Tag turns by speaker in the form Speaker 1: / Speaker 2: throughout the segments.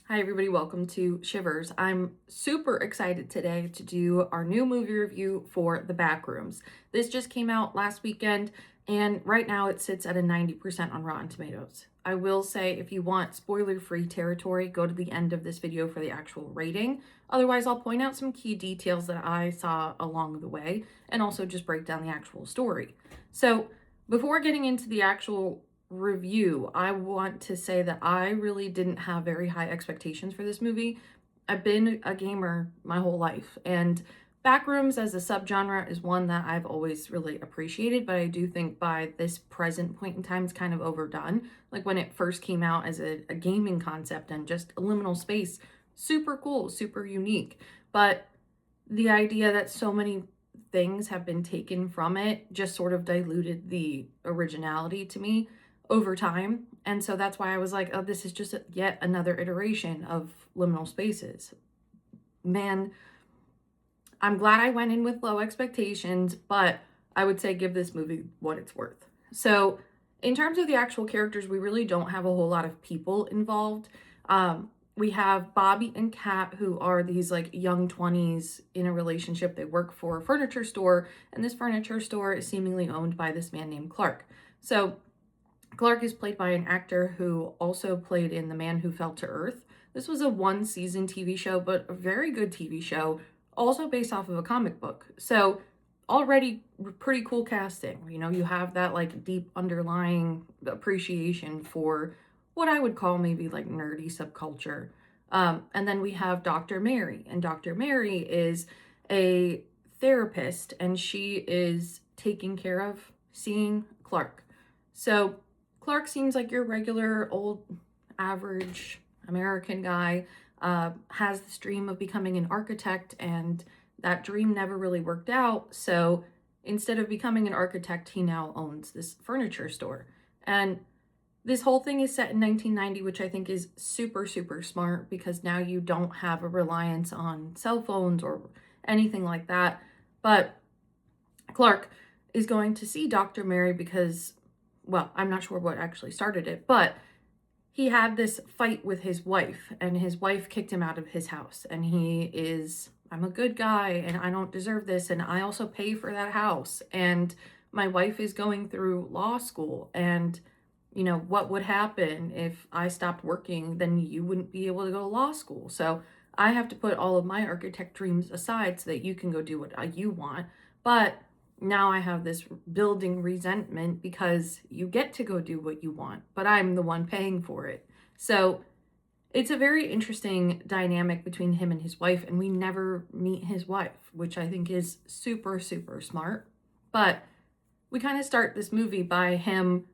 Speaker 1: Hi everybody, welcome to Shivers. I'm super excited today to do our new movie review for The Backrooms. This just came out last weekend and right now it sits at a 90% on Rotten Tomatoes. I will say if you want spoiler-free territory, go to the end of this video for the actual rating. Otherwise, I'll point out some key details that I saw along the way and also just break down the actual story. So before getting into the actual review, I want to say that I really didn't have very high expectations for this movie. I've been a gamer my whole life, and Backrooms as a subgenre is one that I've always really appreciated, but I do think by this present point in time it's kind of overdone. Like when it first came out as a gaming concept and just a liminal space, super cool, super unique. But the idea that so many things have been taken from it just sort of diluted the originality to me over time. And so that's why I was like, oh, this is just yet another iteration of liminal spaces. Man, I'm glad I went in with low expectations, but I would say give this movie what it's worth. So, in terms of the actual characters, we really don't have a whole lot of people involved. We have Bobby and Kat, who are these like young 20s in a relationship. They work for a furniture store, and this furniture store is seemingly owned by this man named Clark. So, Clark is played by an actor who also played in The Man Who Fell to Earth. This was a one-season TV show, but a very good TV show, also based off of a comic book. So already pretty cool casting. You know, you have that like deep underlying appreciation for what I would call maybe like nerdy subculture. And then we have Dr. Mary, and Dr. Mary is a therapist, and she is taking care of seeing Clark. So Clark seems like your regular old average American guy, has this dream of becoming an architect, and that dream never really worked out. So instead of becoming an architect, he now owns this furniture store. And this whole thing is set in 1990, which I think is super, super smart because now you don't have a reliance on cell phones or anything like that. But Clark is going to see Dr. Mary because, well, I'm not sure what actually started it, but he had this fight with his wife, and his wife kicked him out of his house. And he is, I'm a good guy, and I don't deserve this, and I also pay for that house. And my wife is going through law school, and you know, what would happen if I stopped working? Then you wouldn't be able to go to law school. So I have to put all of my architect dreams aside so that you can go do what you want. But now I have this building resentment because you get to go do what you want, but I'm the one paying for it. So it's a very interesting dynamic between him and his wife, and we never meet his wife, which I think is super, super smart. But we kind of start this movie by him,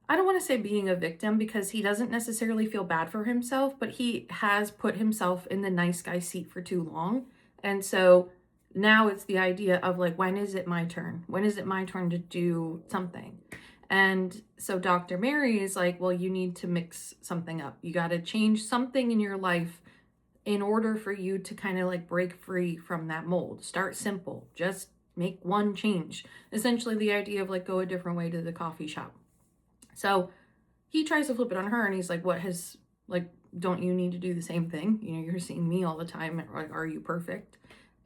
Speaker 1: I don't want to say being a victim because he doesn't necessarily feel bad for himself, but he has put himself in the nice guy seat for too long. And so now it's the idea of like, when is it my turn? When is it my turn to do something? And so Dr. Mary is like, well, you need to mix something up. You got to change something in your life in order for you to kind of like break free from that mold. Start simple. Just make one change. Essentially the idea of like go a different way to the coffee shop. So he tries to flip it on her, and he's like, what has, like, don't you need to do the same thing? You know, you're seeing me all the time. Like, are you perfect?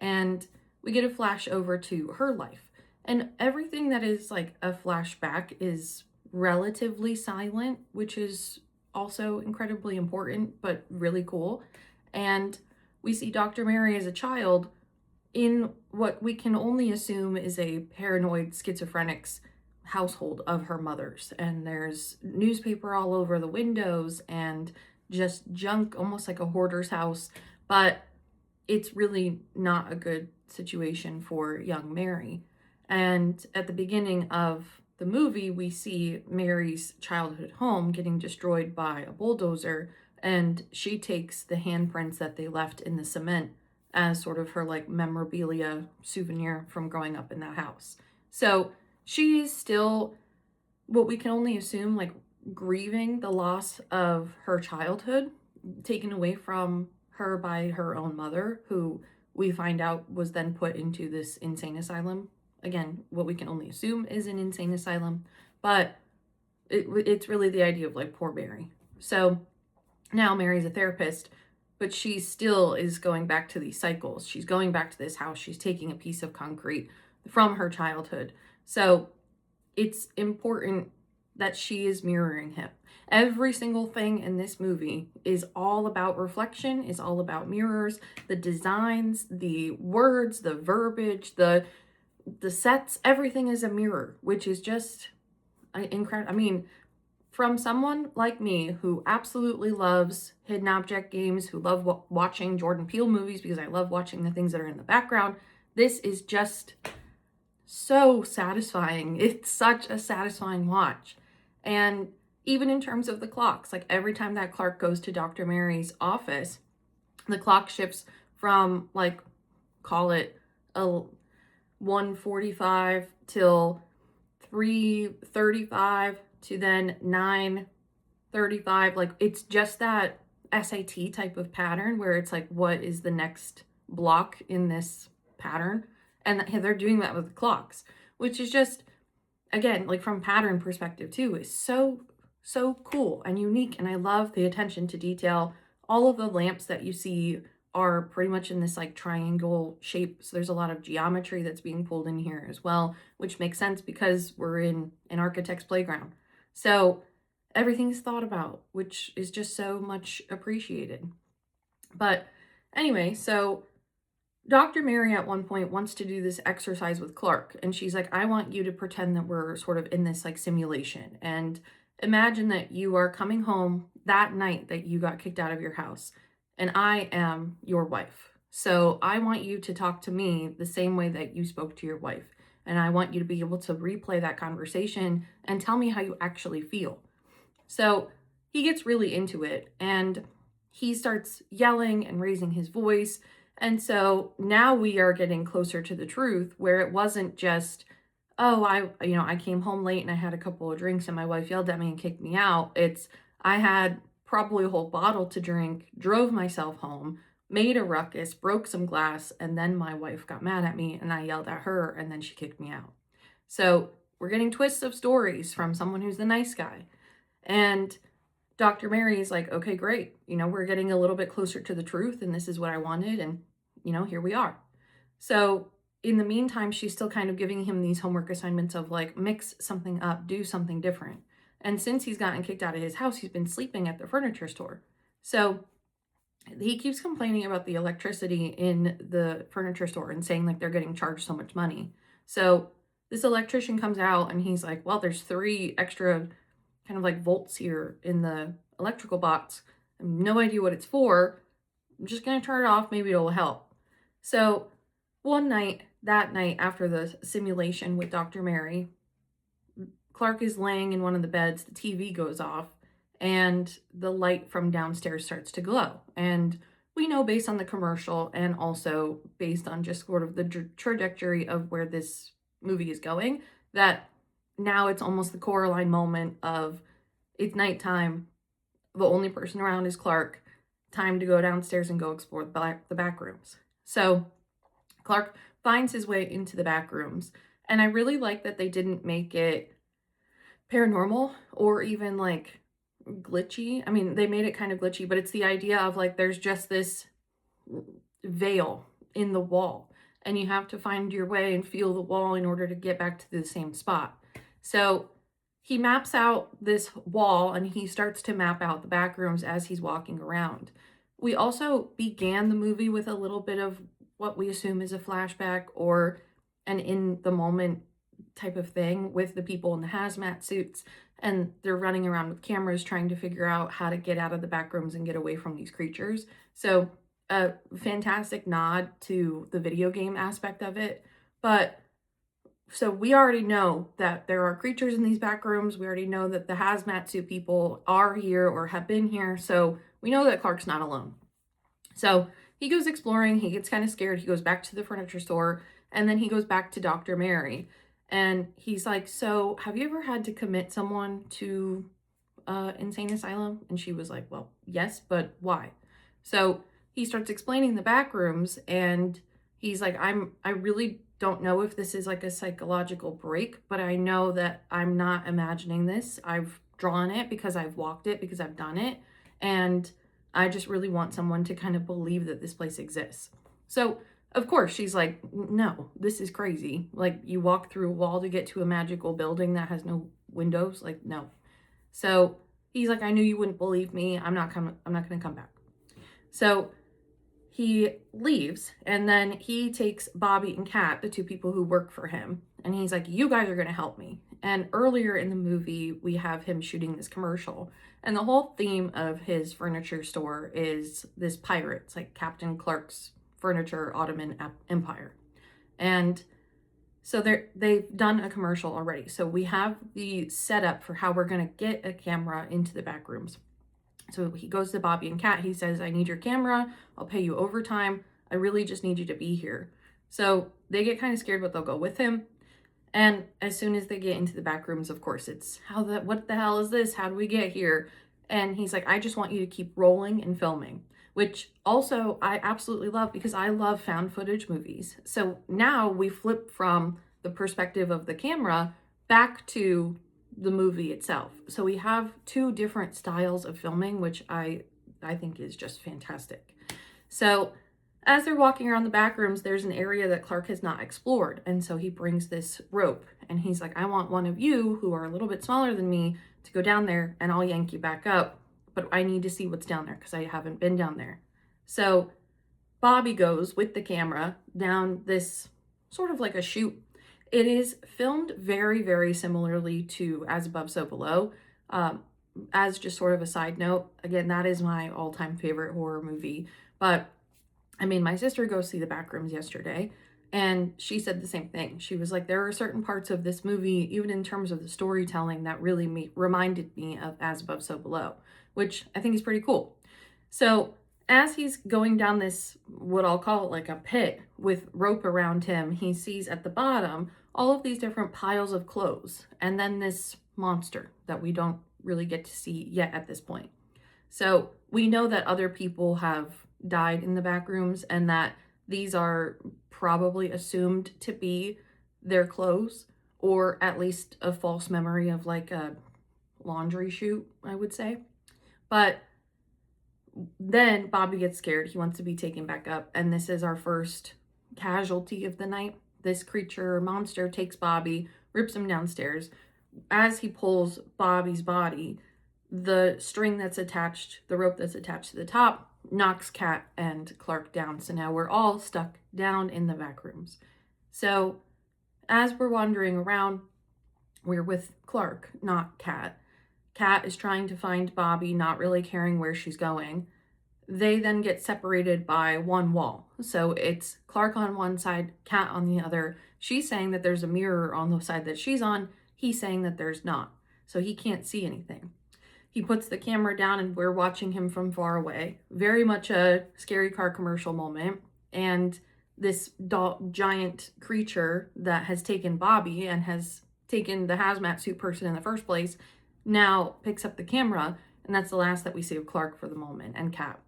Speaker 1: And we get a flash over to her life. And everything that is like a flashback is relatively silent, which is also incredibly important, but really cool. And we see Dr. Mary as a child in what we can only assume is a paranoid schizophrenic's household of her mother's, and there's newspaper all over the windows and just junk, almost like a hoarder's house. But it's really not a good situation for young Mary. And at the beginning of the movie, we see Mary's childhood home getting destroyed by a bulldozer, and she takes the handprints that they left in the cement as sort of her like memorabilia souvenir from growing up in that house. So she is still, what we can only assume, like grieving the loss of her childhood taken away from her by her own mother, who we find out was then put into this insane asylum. Again, what we can only assume is an insane asylum, but it's really the idea of like poor Mary. So Now Mary's a therapist, but she still is going back to these cycles. She's going back to this house. She's taking a piece of concrete from her childhood. So it's important that she is mirroring him. Every single thing in this movie is all about reflection, is all about mirrors, the designs, the words, the verbiage, the sets, everything is a mirror, which is just incredible. I mean, from someone like me who absolutely loves hidden object games, who love watching Jordan Peele movies because I love watching the things that are in the background, this is just so satisfying. It's such a satisfying watch. And even in terms of the clocks, like every time that Clark goes to Dr. Mary's office, the clock shifts from like, call it a 1:45 till 3:35 to then 9:35. Like it's just that SAT type of pattern where it's like, what is the next block in this pattern? And they're doing that with the clocks, which is just, again, like from pattern perspective too, is so cool and unique. And I love the attention to detail. All of the lamps that you see are pretty much in this like triangle shape. So there's a lot of geometry that's being pulled in here as well, which makes sense because we're in an architect's playground. So everything's thought about, which is just so much appreciated. But anyway, so Dr. Mary at one point wants to do this exercise with Clark, and she's like, I want you to pretend that we're sort of in this like simulation, and imagine that you are coming home that night that you got kicked out of your house, and I am your wife. So I want you to talk to me the same way that you spoke to your wife, and I want you to be able to replay that conversation and tell me how you actually feel. So he gets really into it, and he starts yelling and raising his voice. And so now we are getting closer to the truth, where it wasn't just, oh, I came home late and I had a couple of drinks and my wife yelled at me and kicked me out. It's, I had probably a whole bottle to drink, drove myself home, made a ruckus, broke some glass, and then my wife got mad at me and I yelled at her and then she kicked me out. So we're getting twists of stories from someone who's the nice guy. And Dr. Mary's like, okay, great. We're getting a little bit closer to the truth and this is what I wanted. And, here we are. So in the meantime, she's still kind of giving him these homework assignments of like, mix something up, do something different. And since he's gotten kicked out of his house, he's been sleeping at the furniture store. So he keeps complaining about the electricity in the furniture store and saying like they're getting charged so much money. So this electrician comes out and he's like, well, there's 3 extra kind of like volts here in the electrical box. I have no idea what it's for. I'm just going to turn it off. Maybe it'll help. So that night after the simulation with Dr. Mary, Clark is laying in one of the beds, the TV goes off, and the light from downstairs starts to glow. And we know based on the commercial and also based on just sort of the trajectory of where this movie is going, that now it's almost the Coraline moment of it's nighttime, the only person around is Clark, time to go downstairs and go explore the back rooms. So Clark finds his way into the back rooms, and I really like that they didn't make it paranormal or even like glitchy. I mean, they made it kind of glitchy, but it's the idea of like there's just this veil in the wall, and you have to find your way and feel the wall in order to get back to the same spot. So he maps out this wall and he starts to map out the back rooms as he's walking around. We also began the movie with a little bit of what we assume is a flashback or an in the moment type of thing with the people in the hazmat suits, and they're running around with cameras trying to figure out how to get out of the back rooms and get away from these creatures. So a fantastic nod to the video game aspect of it. But so we already know that there are creatures in these back rooms. We already know that the hazmat suit people are here or have been here. So we know that Clark's not alone. So he goes exploring. He gets kind of scared. He goes back to the furniture store, and then he goes back to Dr. Mary. And he's like, so have you ever had to commit someone to insane asylum? And she was like, well, yes, but why? So he starts explaining the back rooms, and he's like, I really don't know if this is like a psychological break, but I know that I'm not imagining this. I've drawn it because I've walked it, because I've done it. And I just really want someone to kind of believe that this place exists. So, of course, she's like, no, this is crazy. Like, you walk through a wall to get to a magical building that has no windows. Like, no. So he's like, I knew you wouldn't believe me. I'm not going to come back. So he leaves, and then he takes Bobby and Kat, the two people who work for him, and he's like, you guys are going to help me. And earlier in the movie, we have him shooting this commercial, and the whole theme of his furniture store is this pirate. It's like Captain Clark's Furniture Ottoman Empire. And so they've done a commercial already. So we have the setup for how we're going to get a camera into the back rooms. So he goes to Bobby and Kat. He says, I need your camera. I'll pay you overtime. I really just need you to be here. So they get kind of scared, but they'll go with him. And as soon as they get into the back rooms, of course, it's what the hell is this? How do we get here? And he's like, I just want you to keep rolling and filming, which also I absolutely love because I love found footage movies. So now we flip from the perspective of the camera back to the movie itself. So we have two different styles of filming, which I think is just fantastic. So as they're walking around the back rooms, there's an area that Clark has not explored. And so he brings this rope and he's like, I want one of you who are a little bit smaller than me to go down there and I'll yank you back up. But I need to see what's down there because I haven't been down there. So Bobby goes with the camera down this sort of like a chute. It is filmed very, very similarly to As Above, So Below. As just sort of a side note, again, that is my all-time favorite horror movie. But I made my sister go see the Backrooms yesterday, and she said the same thing. She was like, there are certain parts of this movie, even in terms of the storytelling, that really reminded me of As Above, So Below, which I think is pretty cool. So as he's going down this, what I'll call it like a pit with rope around him, he sees at the bottom all of these different piles of clothes, and then this monster that we don't really get to see yet at this point. So we know that other people have died in the back rooms and that these are probably assumed to be their clothes, or at least a false memory of like a laundry chute, I would say. But then Bobby gets scared. He wants to be taken back up, and this is our first casualty of the night. This creature monster takes Bobby, rips him downstairs. As he pulls Bobby's body, the string that's attached, the rope that's attached to the top, knocks Kat and Clark down. So now we're all stuck down in the back rooms. So as we're wandering around, we're with Clark, not Kat. Kat is trying to find Bobby, not really caring where she's going. They then get separated by one wall. So it's Clark on one side, Kat on the other. She's saying that there's a mirror on the side that she's on. He's saying that there's not. So he can't see anything. He puts the camera down and we're watching him from far away. Very much a scary car commercial moment. And this giant creature that has taken Bobby and has taken the hazmat suit person in the first place now picks up the camera, and that's the last that we see of Clark for the moment, and Kat.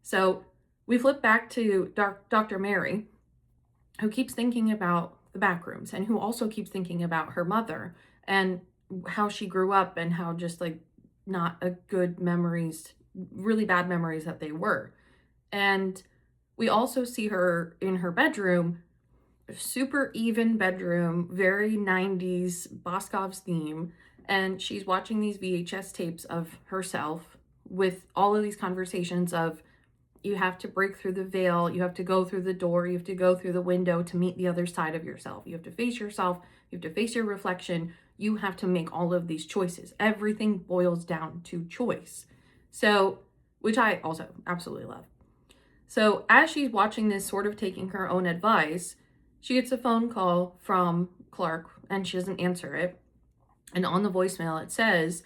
Speaker 1: So we flip back to Dr. Mary, who keeps thinking about the back rooms and who also keeps thinking about her mother and how she grew up and how just like not a good memories, really bad memories that they were. And we also see her in her bedroom, super even bedroom, very 90s Boscov's theme. And she's watching these VHS tapes of herself with all of these conversations of, you have to break through the veil, you have to go through the door, you have to go through the window to meet the other side of yourself. You have to face yourself, you have to face your reflection, you have to make all of these choices. Everything boils down to choice. So, which I also absolutely love. So as she's watching this, sort of taking her own advice, she gets a phone call from Clark and she doesn't answer it. And on the voicemail, it says,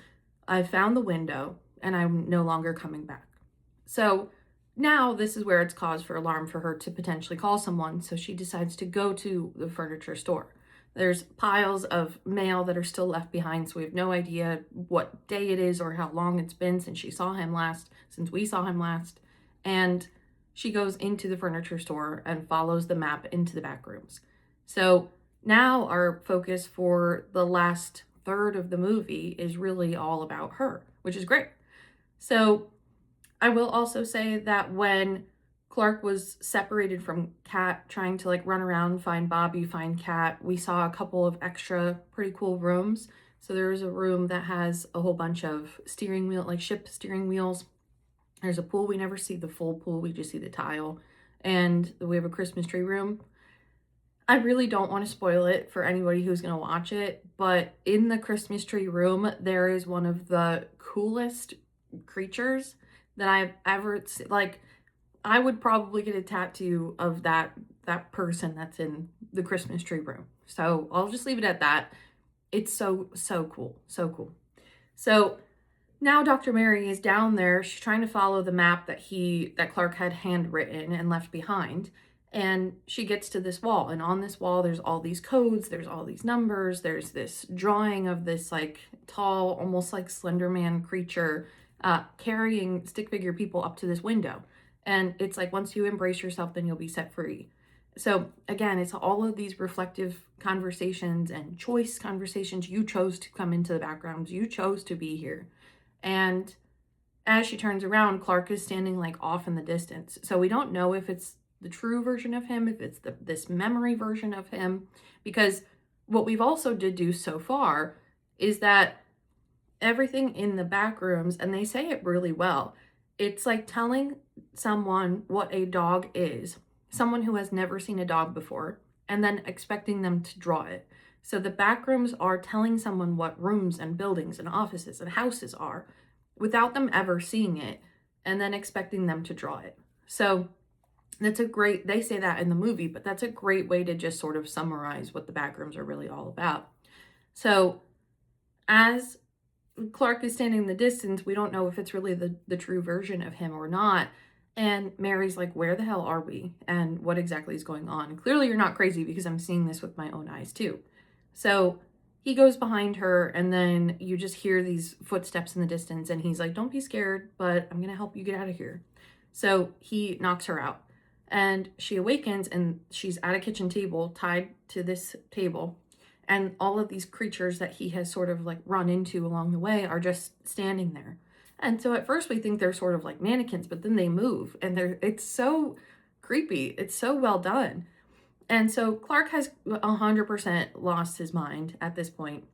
Speaker 1: I found the window and I'm no longer coming back. So now this is where it's cause for alarm for her to potentially call someone. So she decides to go to the furniture store. There's piles of mail that are still left behind. So we have no idea what day it is or how long it's been since we saw him last. And she goes into the furniture store and follows the map into the back rooms. So now our focus for the last third of the movie is really all about her, which is great. So I will also say that when Clark was separated from Kat, trying to like run around, find Bobby, find Kat, we saw a couple of extra pretty cool rooms. So there was a room that has a whole bunch of steering wheel, like ship steering wheels. There's a pool. We never see the full pool. We just see the tile. And we have a Christmas tree room. I really don't want to spoil it for anybody who's going to watch it, but in the Christmas tree room, there is one of the coolest creatures that I've ever seen. Like, I would probably get a tattoo of that person that's in the Christmas tree room. So I'll just leave it at that. It's so cool, so cool. So now Dr. Mary is down there. She's trying to follow the map that Clark had handwritten and left behind. And she gets to this wall, and on this wall there's all these codes, there's all these numbers, there's this drawing of this like tall, almost like Slender Man creature carrying stick figure people up to this window. And it's like, once you embrace yourself, then you'll be set free. So again, it's all of these reflective conversations and choice conversations. You chose to come into the backgrounds. You chose to be here. And as she turns around, Clark is standing like off in the distance. So we don't know if it's the true version of him, if it's this memory version of him, because what we've also did do so far is that everything in the back rooms, and they say it really well, it's like telling someone what a dog is, someone who has never seen a dog before, and then expecting them to draw it. So the back rooms are telling someone what rooms and buildings and offices and houses are without them ever seeing it, and then expecting them to draw it. So that's a great, they say that in the movie, but that's a great way to just sort of summarize what the backrooms are really all about. So as Clark is standing in the distance, we don't know if it's really the true version of him or not. And Mary's like, where the hell are we? And what exactly is going on? Clearly you're not crazy, because I'm seeing this with my own eyes too. So he goes behind her, and then you just hear these footsteps in the distance, and he's like, don't be scared, but I'm going to help you get out of here. So he knocks her out, and she awakens, and she's at a kitchen table tied to this table. And all of these creatures that he has sort of like run into along the way are just standing there. And so at first we think they're sort of like mannequins, but then they move, and it's so creepy. It's so well done. And so Clark has 100% lost his mind at this point.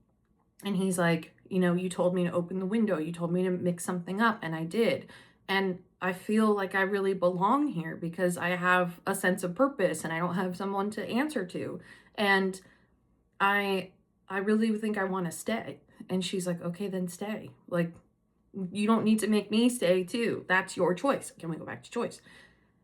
Speaker 1: And he's like, you told me to open the window. You told me to mix something up, and I did. And I feel like I really belong here because I have a sense of purpose and I don't have someone to answer to. And I really think I want to stay. And she's like, okay, then stay. Like, you don't need to make me stay too. That's your choice. Can we go back to choice?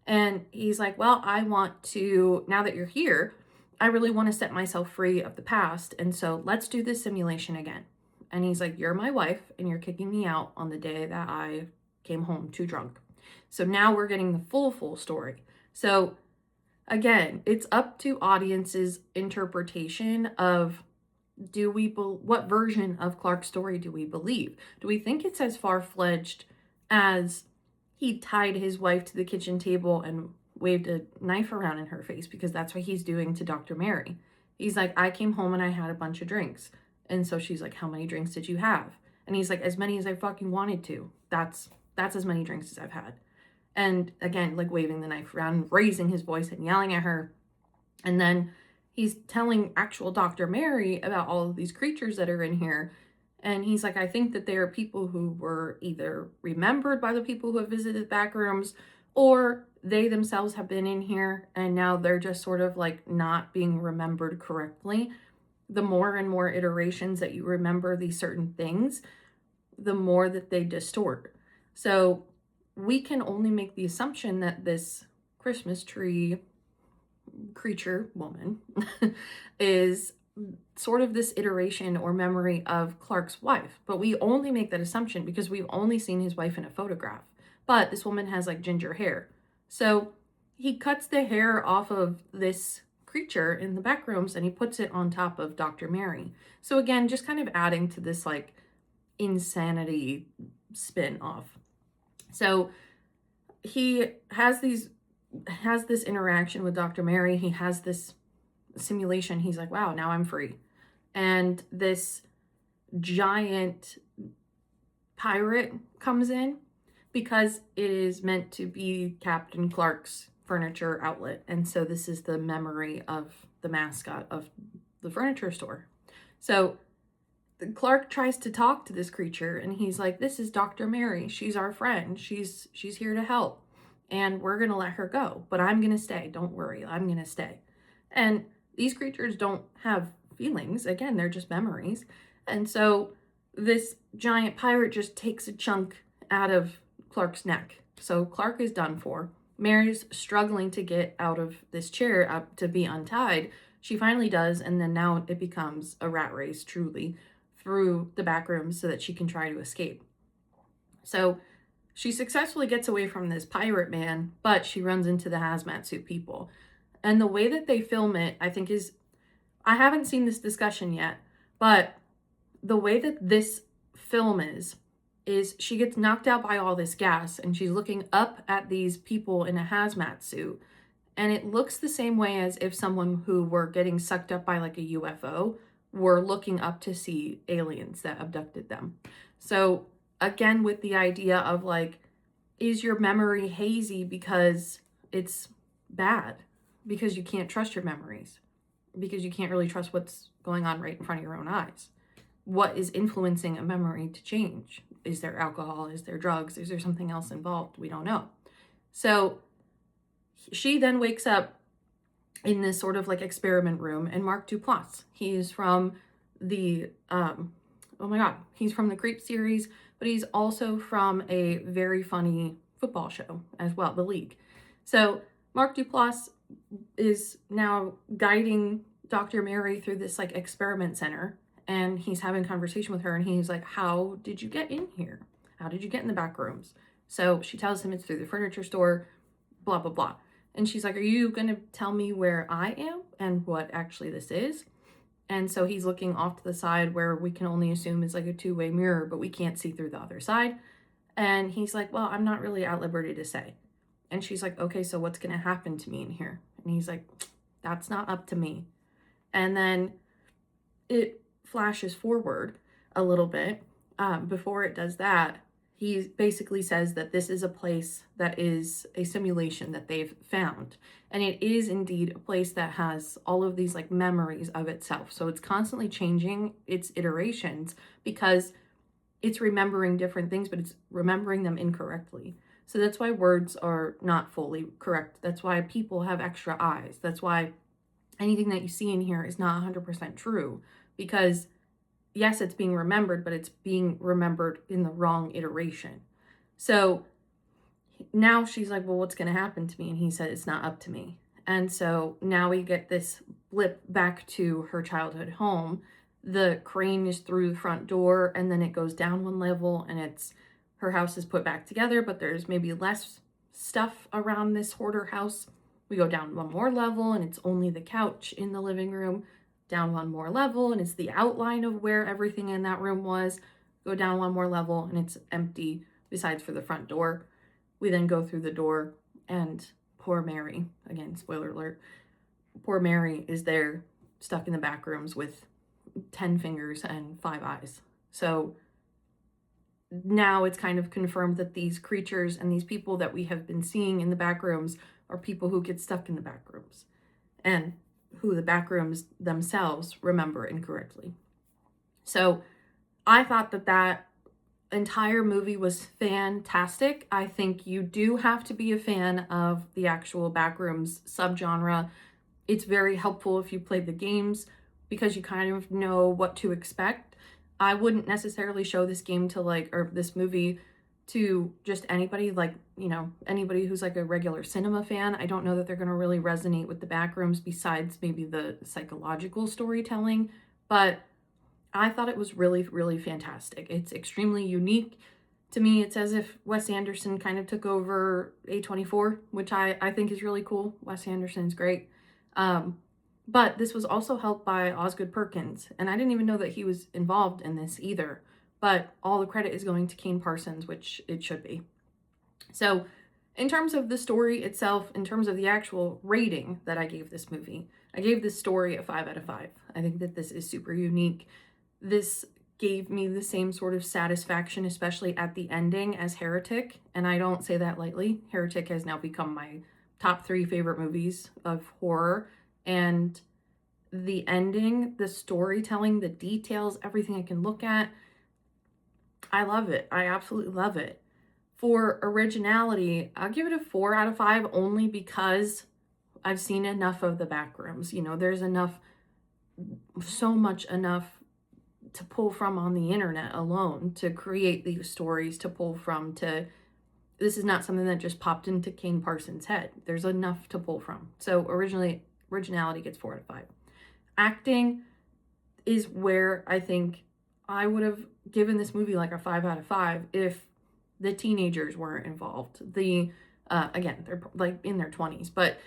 Speaker 1: And he's like, well, I want to, now that you're here, I really want to set myself free of the past. And so let's do this simulation again. And he's like, you're my wife, and you're kicking me out on the day that I came home too drunk. So now we're getting the full story. So again, it's up to audiences' interpretation of what version of Clark's story do we believe? Do we think it's as far-fledged as he tied his wife to the kitchen table and waved a knife around in her face, because that's what he's doing to Dr. Mary? He's like, I came home and I had a bunch of drinks. And so she's like, how many drinks did you have? And he's like, as many as I fucking wanted to. That's as many drinks as I've had. And again, like waving the knife around, raising his voice and yelling at her. And then he's telling actual Dr. Mary about all of these creatures that are in here. And he's like, I think that they are people who were either remembered by the people who have visited Backrooms, or they themselves have been in here and now they're just sort of like not being remembered correctly. The more and more iterations that you remember these certain things, the more that they distort. So we can only make the assumption that this Christmas tree creature woman is sort of this iteration or memory of Clark's wife. But we only make that assumption because we've only seen his wife in a photograph. But this woman has like ginger hair. So he cuts the hair off of this creature in the back rooms and he puts it on top of Dr. Mary. So again, just kind of adding to this like insanity spin off. So he has this interaction with Dr. Mary. He has this simulation. He's like, wow, now I'm free. And this giant pirate comes in because it is meant to be Captain Clark's furniture outlet. And so this is the memory of the mascot of the furniture store. So Clark tries to talk to this creature and he's like, this is Dr. Mary. She's our friend. She's here to help. And we're going to let her go. But I'm going to stay. Don't worry. I'm going to stay. And these creatures don't have feelings. Again, they're just memories. And so this giant pirate just takes a chunk out of Clark's neck. So Clark is done for. Mary's struggling to get out of this chair up to be untied. She finally does, and then now it becomes a rat race, truly, through the back rooms so that she can try to escape. So she successfully gets away from this pirate man, but she runs into the hazmat suit people. And the way that they film it, I think is, I haven't seen this discussion yet, but the way that this film is she gets knocked out by all this gas and she's looking up at these people in a hazmat suit. And it looks the same way as if someone who were getting sucked up by like a UFO were looking up to see aliens that abducted them. So again, with the idea of like, is your memory hazy because it's bad? Because you can't trust your memories? Because you can't really trust what's going on right in front of your own eyes? What is influencing a memory to change? Is there alcohol? Is there drugs? Is there something else involved? We don't know. So she then wakes up in this sort of like experiment room, and Mark Duplass, he's from the, he's from the Creep series, but he's also from a very funny football show as well, The League. So Mark Duplass is now guiding Dr. Mary through this like experiment center, and he's having a conversation with her, and he's like, how did you get in here? How did you get in the back rooms? So she tells him it's through the furniture store, blah, blah, blah. And she's like, are you going to tell me where I am and what actually this is? And so he's looking off to the side where we can only assume is like a two-way mirror, but we can't see through the other side. And he's like, well, I'm not really at liberty to say. And she's like, okay, so what's going to happen to me in here? And he's like, that's not up to me. And then it flashes forward a little bit. Before it does that, he basically says that this is a place that is a simulation that they've found. And it is indeed a place that has all of these like memories of itself. So it's constantly changing its iterations because it's remembering different things, but it's remembering them incorrectly. So that's why words are not fully correct. That's why people have extra eyes. That's why anything that you see in here is not 100% true, because yes, it's being remembered, but it's being remembered in the wrong iteration. So now she's like, well, what's going to happen to me? And he said, it's not up to me. And so now we get this blip back to her childhood home. The crane is through the front door, and then it goes down one level, and it's her house is put back together, but there's maybe less stuff around this hoarder house. We go down one more level, and it's only the couch in the living room. Down one more level, and it's the outline of where everything in that room was. Go down one more level, and it's empty besides for the front door. We then go through the door, and poor Mary, again, spoiler alert, poor Mary is there stuck in the back rooms with 10 fingers and 5 eyes. So now it's kind of confirmed that these creatures and these people that we have been seeing in the back rooms are people who get stuck in the back rooms, and who the backrooms themselves remember incorrectly. So I thought that that entire movie was fantastic. I think you do have to be a fan of the actual backrooms subgenre. It's very helpful if you played the games because you kind of know what to expect. I wouldn't necessarily show this game to or this movie to just anybody, anybody who's like a regular cinema fan. I don't know that they're going to really resonate with the backrooms besides maybe the psychological storytelling, but I thought it was really, really fantastic. It's extremely unique. To me, it's as if Wes Anderson kind of took over A24, which I think is really cool. Wes Anderson's great. But this was also helped by Osgood Perkins, and I didn't even know that he was involved in this either. But all the credit is going to Kane Parsons, which it should be. So in terms of the story itself, in terms of the actual rating that I gave this movie, I gave this story a 5 out of 5. I think that this is super unique. This gave me the same sort of satisfaction, especially at the ending, as Heretic. And I don't say that lightly. Heretic has now become my top 3 favorite movies of horror. And the ending, the storytelling, the details, everything I can look at, I love it. I absolutely love it. For originality, I'll give it a 4 out of 5 only because I've seen enough of the Backrooms. You know, there's enough, so much enough to pull from on the internet alone to create these stories to pull from. To This is not something that just popped into Kane Parsons' head. There's enough to pull from. So originality gets 4 out of 5. Acting is where I think I would have given this movie like a 5 out of 5 if the teenagers weren't involved. Again, they're like in their 20s, but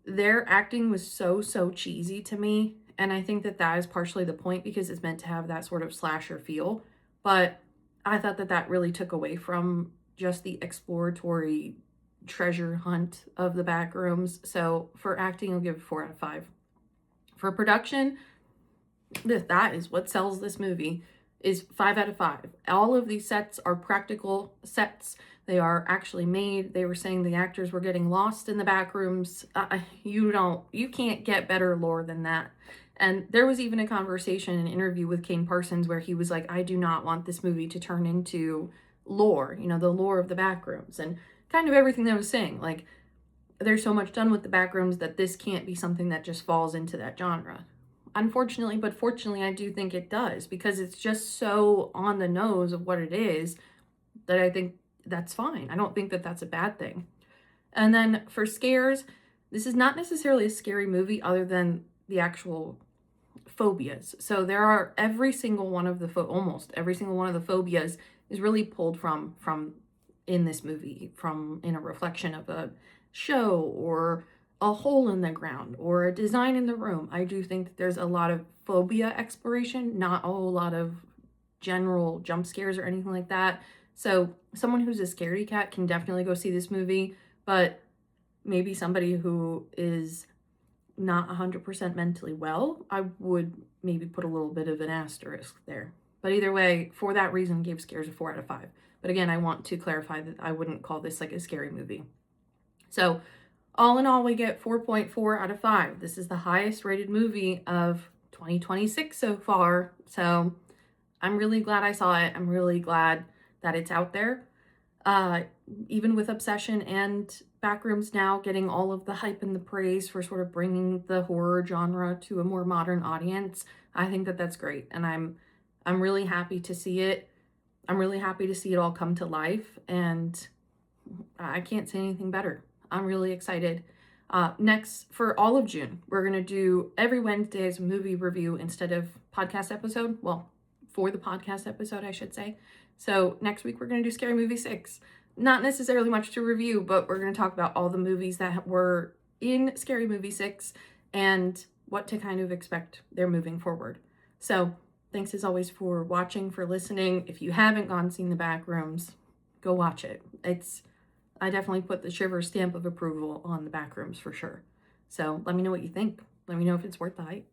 Speaker 1: their acting was so cheesy to me. And I think that that is partially the point because it's meant to have that sort of slasher feel. But I thought that that really took away from just the exploratory treasure hunt of the Backrooms. So for acting, I'll give it 4 out of 5. For production, that is what sells this movie, is 5 out of 5. All of these sets are practical sets. They are actually made. They were saying the actors were getting lost in the back rooms. You can't get better lore than that. And there was even a conversation, an interview with Kane Parsons where he was like, I do not want this movie to turn into lore, you know, the lore of the back rooms and kind of everything that I was saying. Like, there's so much done with the back rooms that this can't be something that just falls into that genre. Unfortunately, but fortunately, I do think it does because it's just so on the nose of what it is that I think that's fine. I don't think that that's a bad thing. And then for scares, this is not necessarily a scary movie other than the actual phobias. So there are almost every single one of the phobias is really pulled from in this movie, from in a reflection of a show or a hole in the ground or a design in the room. I do think that there's a lot of phobia exploration, not a whole lot of general jump scares or anything like that. So someone who's a scaredy cat can definitely go see this movie, but maybe somebody who is not 100% mentally well, I would maybe put a little bit of an asterisk there. But either way, for that reason, gave Scares a 4 out of 5. But again, I want to clarify that I wouldn't call this like a scary movie. So all in all, we get 4.4 out of 5. This is the highest rated movie of 2026 so far. So I'm really glad I saw it. I'm really glad that it's out there. Even with Obsession and Backrooms now getting all of the hype and the praise for sort of bringing the horror genre to a more modern audience, I think that that's great. And I'm really happy to see it. I'm really happy to see it all come to life. And I can't say anything better. I'm really excited. Next, for all of June, we're going to do every Wednesday as a movie review instead of podcast episode. Well, for the podcast episode, I should say. So next week, we're going to do Scary Movie 6. Not necessarily much to review, but we're going to talk about all the movies that were in Scary Movie 6 and what to kind of expect there moving forward. So thanks as always for watching, for listening. If you haven't gone seen the Backrooms, go watch it. I definitely put the Shivers stamp of approval on the Backrooms for sure. So let me know what you think. Let me know if it's worth the hype.